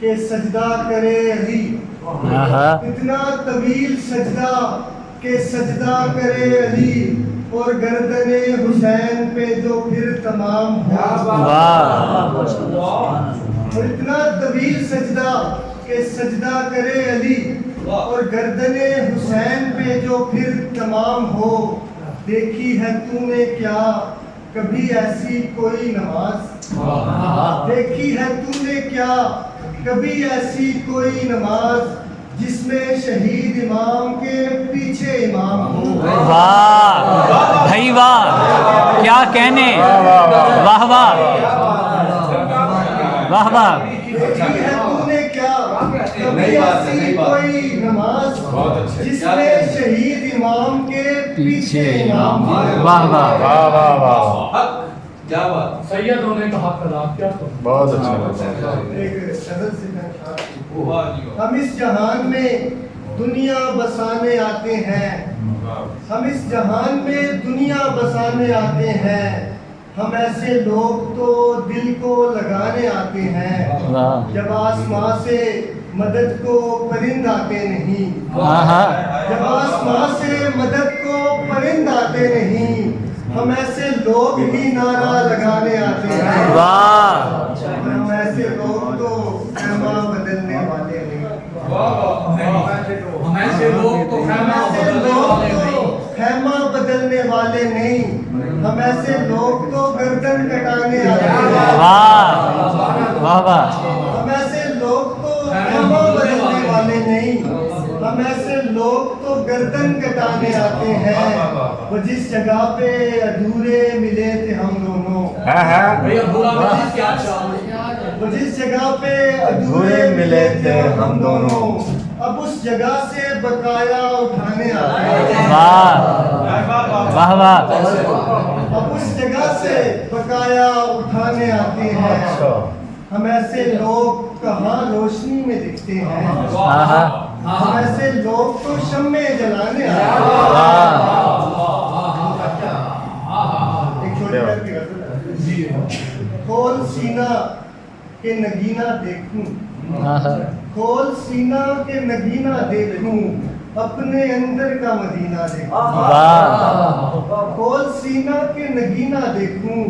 کہ سجدہ کرے علی، اتنا طویل سجدہ کہ سجدہ کرے علی، اور گردن حسین پہ جو پھر تمام ہو۔ اور اتنا طویل سجدہ کہ سجدہ کرے علی، اور گردن حسین پہ جو پھر تمام ہو۔ دیکھی ہے تو نے کیا کبھی ایسی کوئی نماز، دیکھی ہے تو نے کیا کبھی ایسی کوئی نماز، جس میں شہید امام کے پیچھے امام ہو۔ واہ بھائی واہ، کیا کہنے، واہ واہ واہ واہ۔ دیکھی ہے تو نے کیا کبھی ایسی کوئی نماز، جس میں شہید امام کے پیچھے امام ہو۔ واہ واہ کیا بات، سید ہونے کا حق ادا کیا تو بہت اچھا ایک شہر سے ہم اس جہان میں دنیا بسانے آتے ہیں، ہم اس جہان میں دنیا بسانے آتے ہیں، ہم ایسے لوگ تو دل کو لگانے آتے ہیں، جب آسمان سے مدد کو پرند آتے نہیں، جب آسمان سے مدد کو پرند آتے نہیں، ہم ایسے لوگ ہی نعرہ لگانے آتے ہیں، ہم ایسے لوگ تو خیمہ بدلنے والے نہیں، ہم ایسے لوگ تو خیمہ بدلنے والے نہیں، ہم ایسے لوگ تو گردن کٹانے آتے ہیں، ہم ایسے لوگ تو خیمہ بدلنے والے نہیں، ہم ایسے لوگ تو گردن کٹانے آتے ہیں۔ وہ جس جگہ پہ ادھورے ملے تھے ہم دونوں، وہ جس جگہ پہ ادھورے ملے تھے ہم دونوں، اب اس جگہ سے بقایا اٹھانے آتے ہیں، اب اس جگہ سے بقایا اٹھانے آتے ہیں۔ ہم ایسے لوگ کہاں روشنی میں دکھتے ہیں، ہم ایسے لوگ تو شمع جلانے آتے ہیں۔ ایک چھوٹی کی غزل ہے، کھول سینہ کہ نگینہ دیکھوں، کھول سینہ کہ نگینہ دیکھوں، اپنے اندر کا مدینہ دیکھوں، کھول سینہ کہ نگینہ دیکھوں،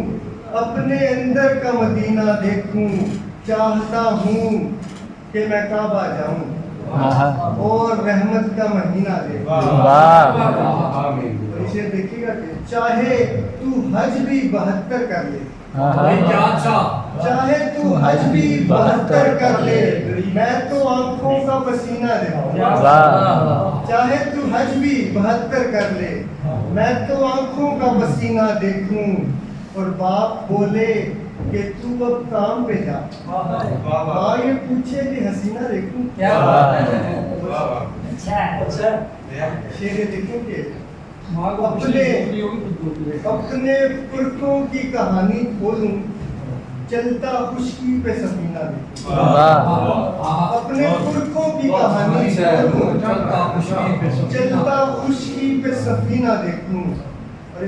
اپنے اندر کا مدینہ دیکھوں، چاہتا ہوں کہ میں کعبہ جاؤں اور رحمت کا مہینہ دیکھوں۔ اسے دیکھیے گا کہ چاہے تو حج بھی 72 کر لے، چاہے تو حج بھی 72 کر لے، میں تو آنکھوں کا پسینہ دیکھوں، چاہے تو حج بھی 72 کر لے، میں تو آنکھوں کا پسینہ دیکھوں، اور باپ بولے کہ تو اب کام پہ جا، ماں یہ پوچھے کہ حسینہ دیکھوں۔ شیر دیکھیں کہ اپنے پرکھوں کی کہانی کھولوں، چلتا خشکی پہ سفینہ دیکھوں، اپنے پرکھوں کی کہانی کھولوں، چلتا خشکی پہ سفینہ دیکھوں،